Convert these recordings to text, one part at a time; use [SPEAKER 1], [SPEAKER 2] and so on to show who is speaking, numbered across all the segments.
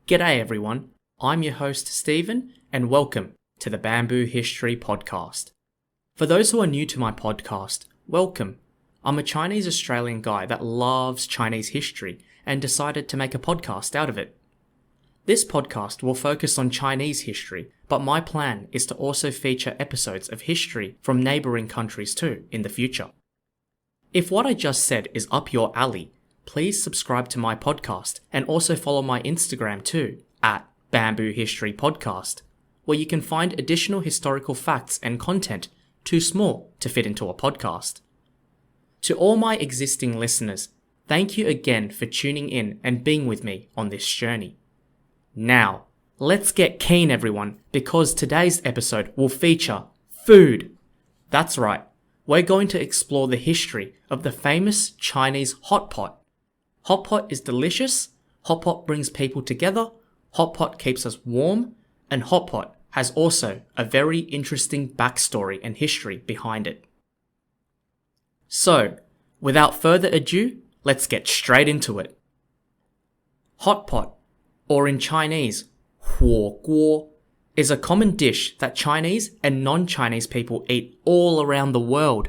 [SPEAKER 1] G'day everyone, I'm your host Stephen and welcome to the Bamboo History Podcast. For those who are new to my podcast, welcome. I'm a Chinese Australian guy that loves Chinese history and decided to make a podcast out of it. This podcast will focus on Chinese history, but my plan is to also feature episodes of history from neighbouring countries too in the future. If what I just said is up your alley, please subscribe to my podcast and also follow my Instagram too, at Bamboo History Podcast, where you can find additional historical facts and content too small to fit into a podcast. To all my existing listeners, thank you again for tuning in and being with me on this journey. Now, let's get keen everyone, because today's episode will feature food. That's right, we're going to explore the history of the famous Chinese hot pot. Hot pot is delicious, hot pot brings people together, hot pot keeps us warm, and hot pot has also a very interesting backstory and history behind it. So, without further ado, let's get straight into it. Hot pot, or in Chinese, 火锅, is a common dish that Chinese and non-Chinese people eat all around the world.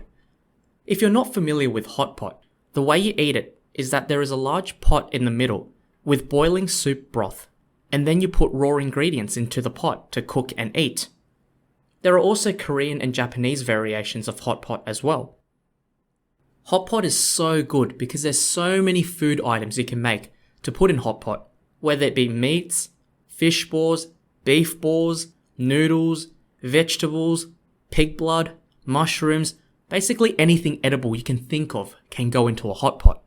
[SPEAKER 1] If you're not familiar with hot pot, the way you eat it is that there is a large pot in the middle with boiling soup broth, and then you put raw ingredients into the pot to cook and eat. There are also Korean and Japanese variations of hot pot as well. Hot pot is so good because there's so many food items you can make to put in hot pot, whether it be meats, fish balls, beef balls, noodles, vegetables, pig blood, mushrooms, basically anything edible you can think of can go into a hot pot.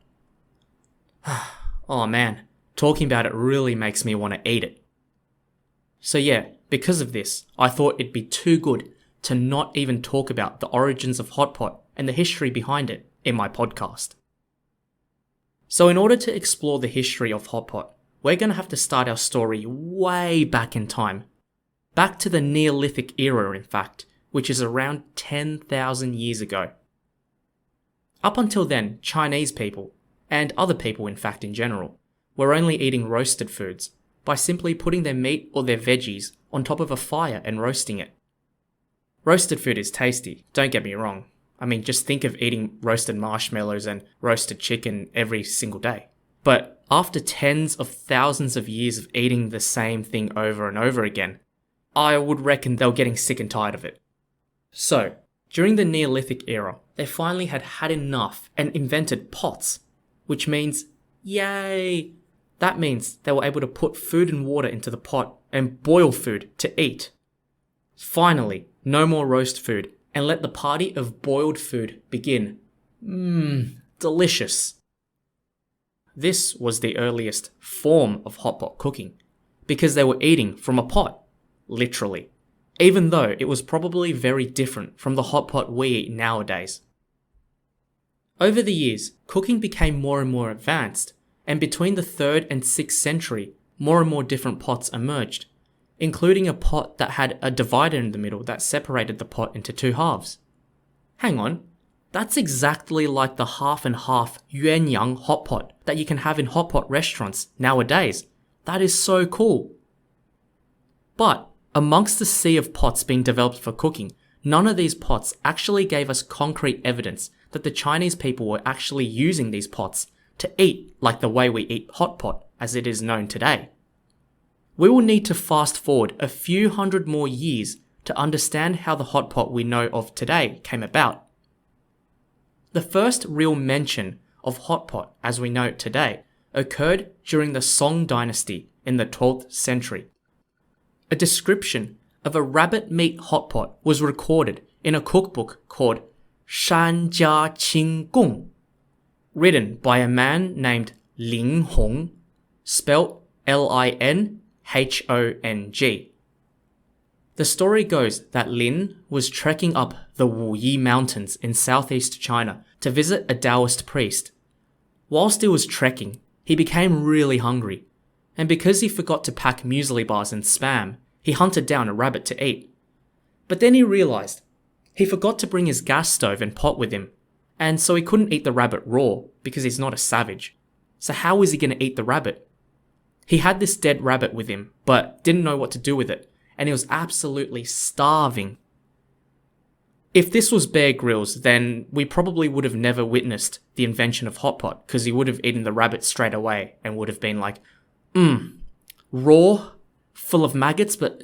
[SPEAKER 1] Oh man, talking about it really makes me want to eat it. So yeah, because of this, I thought it'd be too good to not even talk about the origins of hot pot and the history behind it in my podcast. So in order to explore the history of hot pot, we're going to have to start our story way back in time. Back to the Neolithic era, in fact, which is around 10,000 years ago. Up until then, Chinese people, and other people in fact in general, were only eating roasted foods by simply putting their meat or their veggies on top of a fire and roasting it. Roasted food is tasty, don't get me wrong. I mean, just think of eating roasted marshmallows and roasted chicken every single day. But after tens of thousands of years of eating the same thing over and over again, I would reckon they were getting sick and tired of it. So, during the Neolithic era, they finally had enough and invented pots, which means, yay! That means they were able to put food and water into the pot and boil food to eat. Finally, no more roast food, and let the party of boiled food begin. Delicious. This was the earliest form of hot pot cooking, because they were eating from a pot, literally, even though it was probably very different from the hot pot we eat nowadays. Over the years, cooking became more and more advanced, and between the 3rd and 6th century, more and more different pots emerged, including a pot that had a divider in the middle that separated the pot into two halves. Hang on, that's exactly like the half and half yuanyang hot pot that you can have in hot pot restaurants nowadays. That is so cool. But amongst the sea of pots being developed for cooking, none of these pots actually gave us concrete evidence that the Chinese people were actually using these pots to eat like the way we eat hot pot as it is known today. We will need to fast forward a few hundred more years to understand how the hot pot we know of today came about. The first real mention of hot pot as we know it today occurred during the Qing Dynasty in the 12th century. A description of a rabbit meat hot pot was recorded in a cookbook called 山家清供, written by a man named Lin Hong, spelt Linhong. The story goes that Lin was trekking up the Wuyi Mountains in southeast China to visit a Taoist priest. Whilst he was trekking, he became really hungry, and because he forgot to pack muesli bars and spam, he hunted down a rabbit to eat. But then he realized he forgot to bring his gas stove and pot with him, and so he couldn't eat the rabbit raw because he's not a savage. So how was he going to eat the rabbit? He had this dead rabbit with him, but didn't know what to do with it, and he was absolutely starving. If this was Bear Grylls, then we probably would have never witnessed the invention of Hotpot, because he would have eaten the rabbit straight away and would have been like, raw, full of maggots, but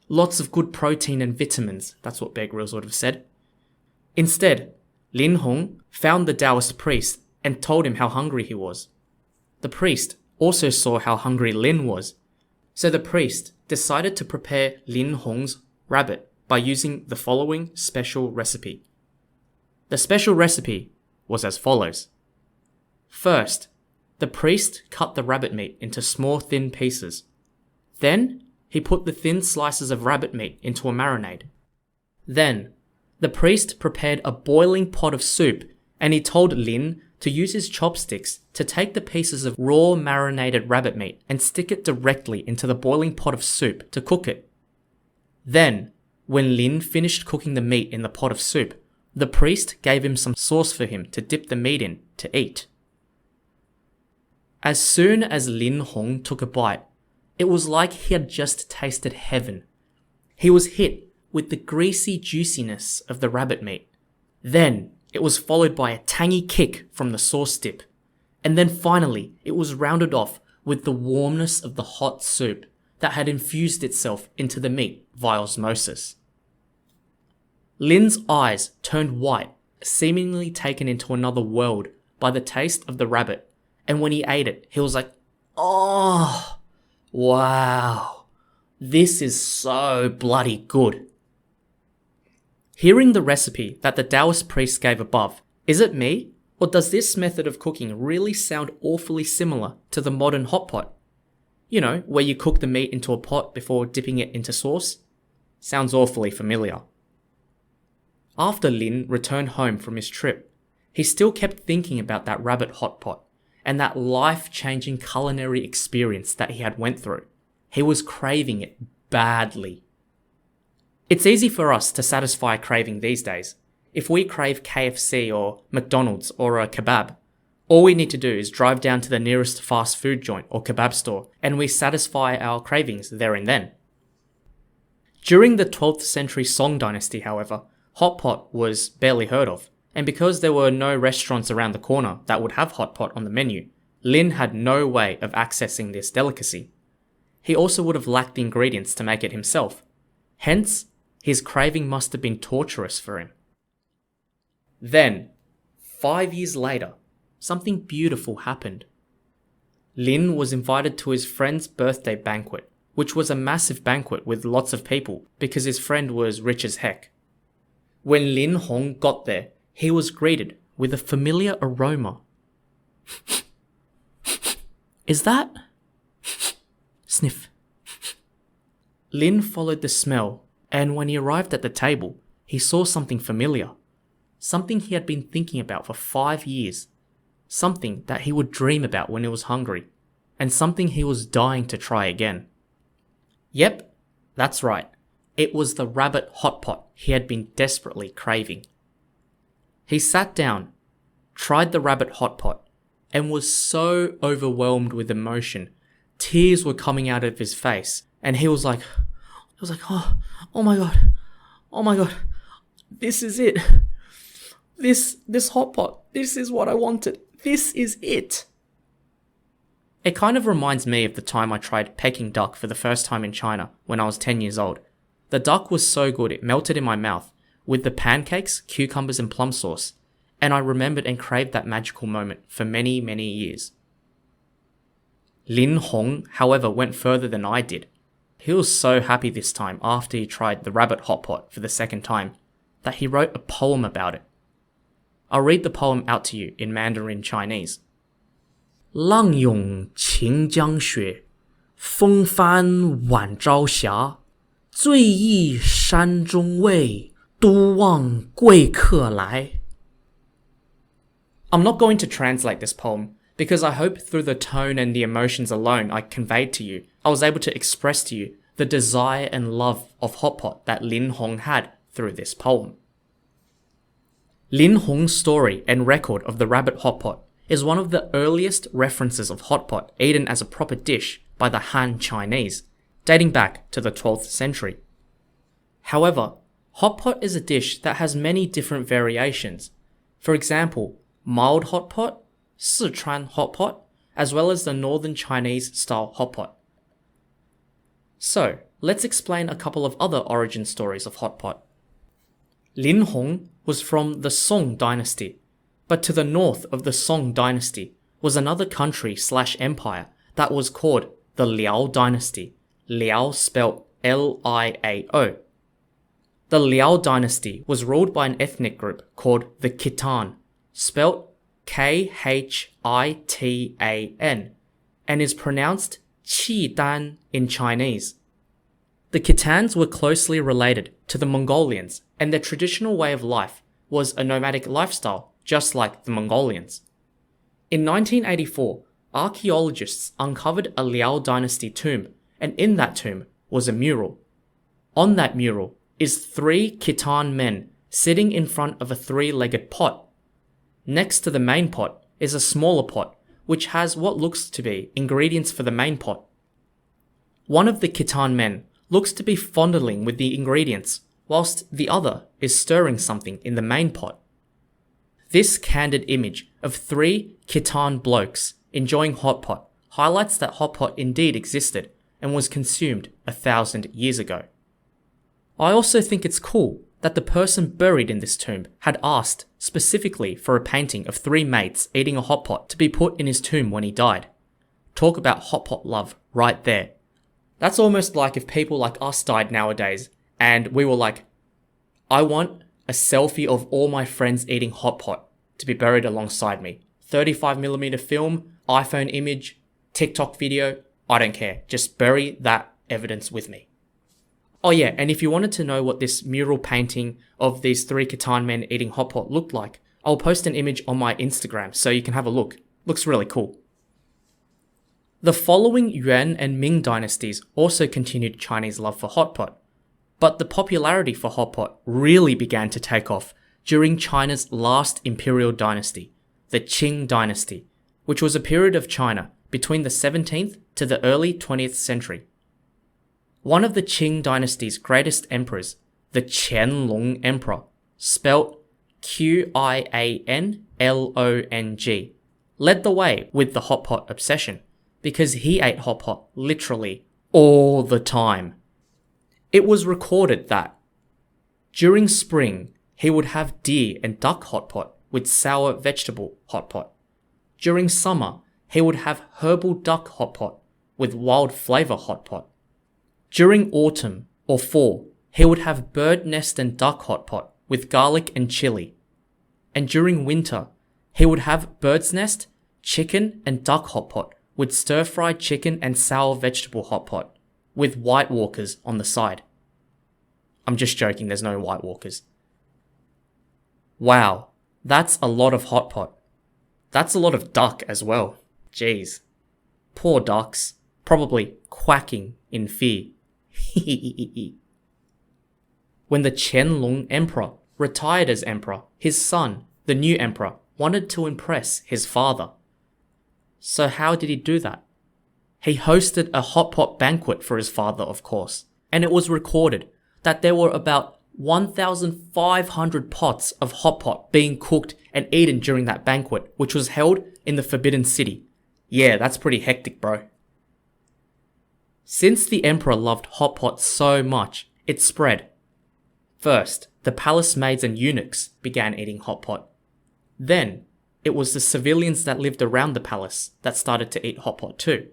[SPEAKER 1] lots of good protein and vitamins. That's what Bear Grylls would have said. Instead, Lin Hong found the Taoist priest and told him how hungry he was. The priest also saw how hungry Lin was, so the priest decided to prepare Lin Hong's rabbit by using the following special recipe. The special recipe was as follows. First, the priest cut the rabbit meat into small thin pieces. Then, he put the thin slices of rabbit meat into a marinade. Then, the priest prepared a boiling pot of soup, and he told Lin to use his chopsticks to take the pieces of raw marinated rabbit meat and stick it directly into the boiling pot of soup to cook it. Then, when Lin finished cooking the meat in the pot of soup, the priest gave him some sauce for him to dip the meat in to eat. As soon as Lin Hong took a bite, it was like he had just tasted heaven. He was hit with the greasy juiciness of the rabbit meat. Then, it was followed by a tangy kick from the sauce dip. And then finally, it was rounded off with the warmness of the hot soup that had infused itself into the meat via osmosis. Lin's eyes turned white, seemingly taken into another world by the taste of the rabbit, and when he ate it, he was like, "Oh, wow, this is so bloody good." Hearing the recipe that the Taoist priest gave above, is it me, or does this method of cooking really sound awfully similar to the modern hot pot? You know, where you cook the meat into a pot before dipping it into sauce? Sounds awfully familiar. After Lin returned home from his trip, he still kept thinking about that rabbit hot pot and that life-changing culinary experience that he had went through. He was craving it badly. It's easy for us to satisfy a craving these days. If we crave KFC or McDonald's or a kebab, all we need to do is drive down to the nearest fast food joint or kebab store and we satisfy our cravings there and then. During the 12th century Qing Dynasty, however, hot pot was barely heard of, and because there were no restaurants around the corner that would have hot pot on the menu, Lin had no way of accessing this delicacy. He also would have lacked the ingredients to make it himself. Hence, his craving must have been torturous for him. Then, 5 years later, something beautiful happened. Lin was invited to his friend's birthday banquet, which was a massive banquet with lots of people because his friend was rich as heck. When Lin Hong got there, he was greeted with a familiar aroma. Is that? Sniff. Lin followed the smell, and when he arrived at the table, he saw something familiar. Something he had been thinking about for 5 years. Something that he would dream about when he was hungry, and something he was dying to try again. Yep, that's right. It was the rabbit hot pot he had been desperately craving. He sat down, tried the rabbit hot pot, and was so overwhelmed with emotion, tears were coming out of his face, and he was like, oh my god, this is it. This hot pot, this is what I wanted. This is it. It kind of reminds me of the time I tried Peking duck for the first time in China when I was 10 years old. The duck was so good it melted in my mouth with the pancakes, cucumbers and plum sauce, and I remembered and craved that magical moment for many, many years. Lin Hong, however, went further than I did. He was so happy this time after he tried the rabbit hot pot for the second time that he wrote a poem about it. I'll read the poem out to you in Mandarin Chinese. 浪涌秦江雪，风帆晚朝霞。醉意山中味，独望贵客来。I'm not going to translate this poem because I hope through the tone and the emotions alone I conveyed to you, I was able to express to you the desire and love of hot pot that Lin Hong had through this poem. Lin Hong's story and record of the rabbit hot pot is one of the earliest references of hot pot eaten as a proper dish by the Han Chinese, dating back to the 12th century. However, hot pot is a dish that has many different variations. For example, mild hot pot, Sichuan hot pot, as well as the northern Chinese style hot pot. So, let's explain a couple of other origin stories of hot pot. Lin Hong was from the Qing Dynasty, but to the north of the Qing Dynasty was another country/empire that was called the Liao Dynasty, Liao spelt Liao. The Liao Dynasty was ruled by an ethnic group called the Khitan, spelt Khitan, and is pronounced Qidan in Chinese. The Khitans were closely related to the Mongolians, and their traditional way of life was a nomadic lifestyle, just like the Mongolians. In 1984, archaeologists uncovered a Liao Dynasty tomb, and in that tomb was a mural. On that mural is 3 Khitan men sitting in front of a 3-legged pot. Next to the main pot is a smaller pot, which has what looks to be ingredients for the main pot. One of the Khitan men looks to be fondling with the ingredients, whilst the other is stirring something in the main pot. This candid image of 3 Khitan blokes enjoying hot pot highlights that hot pot indeed existed and was consumed 1,000 years ago. I also think it's cool that the person buried in this tomb had asked specifically for a painting of 3 mates eating a hot pot to be put in his tomb when he died. Talk about hot pot love right there. That's almost like if people like us died nowadays and we were like, I want a selfie of all my friends eating hot pot to be buried alongside me. 35mm film, iPhone image, TikTok video, I don't care. Just bury that evidence with me. Oh yeah, and if you wanted to know what this mural painting of these 3 Khitan men eating hot pot looked like, I'll post an image on my Instagram so you can have a look. Looks really cool. The following Yuan and Ming dynasties also continued Chinese love for hot pot, but the popularity for hot pot really began to take off during China's last imperial dynasty, the Qing Dynasty, which was a period of China between the 17th to the early 20th century. One of the Qing dynasty's greatest emperors, the Qianlong Emperor, spelt Qianlong, led the way with the hot pot obsession, because he ate hot pot literally all the time. It was recorded that during spring, he would have deer and duck hot pot with sour vegetable hot pot. During summer, he would have herbal duck hot pot with wild flavor hot pot. During autumn or fall, he would have bird nest and duck hot pot with garlic and chili. And during winter, he would have bird's nest, chicken and duck hot pot with stir-fried chicken and sour vegetable hot pot with White Walkers on the side. I'm just joking, there's no White Walkers. Wow, that's a lot of hot pot. That's a lot of duck as well. Jeez. Poor ducks, probably quacking in fear. When the Qianlong Emperor retired as emperor, his son, the new emperor, wanted to impress his father. So how did he do that? He hosted a hot pot banquet for his father, of course, and it was recorded that there were about 1,500 pots of hot pot being cooked and eaten during that banquet, which was held in the Forbidden City. Yeah, that's pretty hectic, bro. Since the emperor loved hot pot so much, it spread. First, the palace maids and eunuchs began eating hot pot. Then, it was the civilians that lived around the palace that started to eat hot pot too.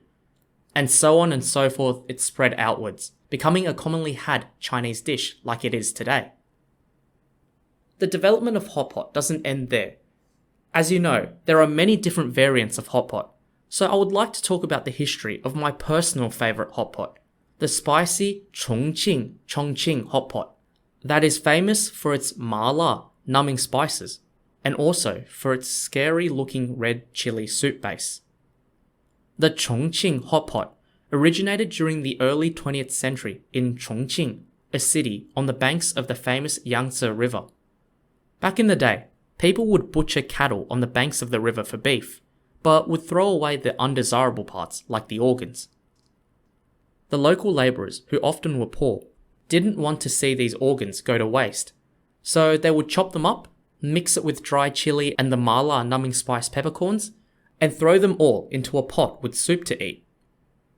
[SPEAKER 1] And so on and so forth, it spread outwards, becoming a commonly had Chinese dish like it is today. The development of hot pot doesn't end there. As you know, there are many different variants of hot pot, so I would like to talk about the history of my personal favourite hot pot, the spicy Chongqing Hotpot, that is famous for its mala, numbing spices, and also for its scary-looking red chili soup base. The Chongqing Hotpot originated during the early 20th century in Chongqing, a city on the banks of the famous Yangtze River. Back in the day, people would butcher cattle on the banks of the river for beef, but would throw away the undesirable parts like the organs. The local labourers, who often were poor, didn't want to see these organs go to waste, so they would chop them up, mix it with dry chili and the mala numbing spice peppercorns, and throw them all into a pot with soup to eat.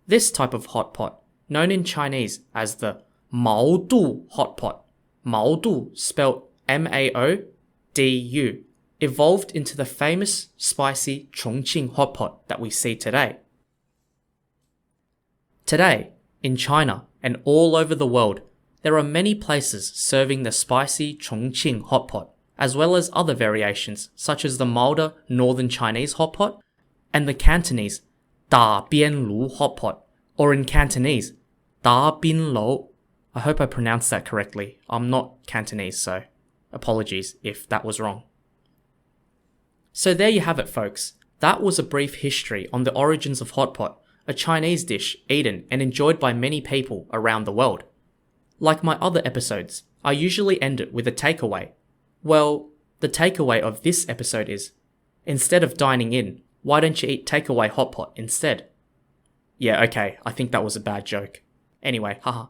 [SPEAKER 1] This type of hot pot, known in Chinese as the Maodu Hotpot, Maodu spelt M-A-O-D-U, evolved into the famous spicy Chongqing Hotpot that we see today. Today, in China and all over the world, there are many places serving the spicy Chongqing Hotpot, as well as other variations such as the milder Northern Chinese Hotpot and the Cantonese Da Bian Lu Hotpot, or in Cantonese, Da Bin Lo. I hope I pronounced that correctly. I'm not Cantonese, so apologies if that was wrong. So there you have it, folks. That was a brief history on the origins of hotpot, a Chinese dish eaten and enjoyed by many people around the world. Like my other episodes, I usually end it with a takeaway. Well, the takeaway of this episode is, instead of dining in, why don't you eat takeaway hotpot instead? Yeah, okay, I think that was a bad joke. Anyway, haha.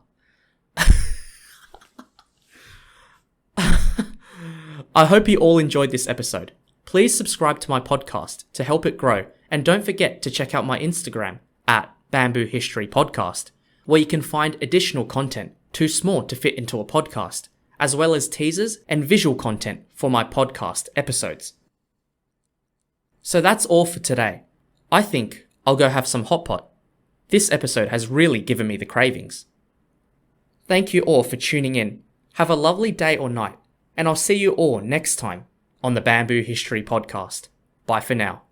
[SPEAKER 1] I hope you all enjoyed this episode. Please subscribe to my podcast to help it grow, and don't forget to check out my Instagram at Bamboo History Podcast, where you can find additional content too small to fit into a podcast, as well as teasers and visual content for my podcast episodes. So that's all for today. I think I'll go have some hot pot. This episode has really given me the cravings. Thank you all for tuning in. Have a lovely day or night, and I'll see you all next time on the Bamboo History Podcast. Bye for now.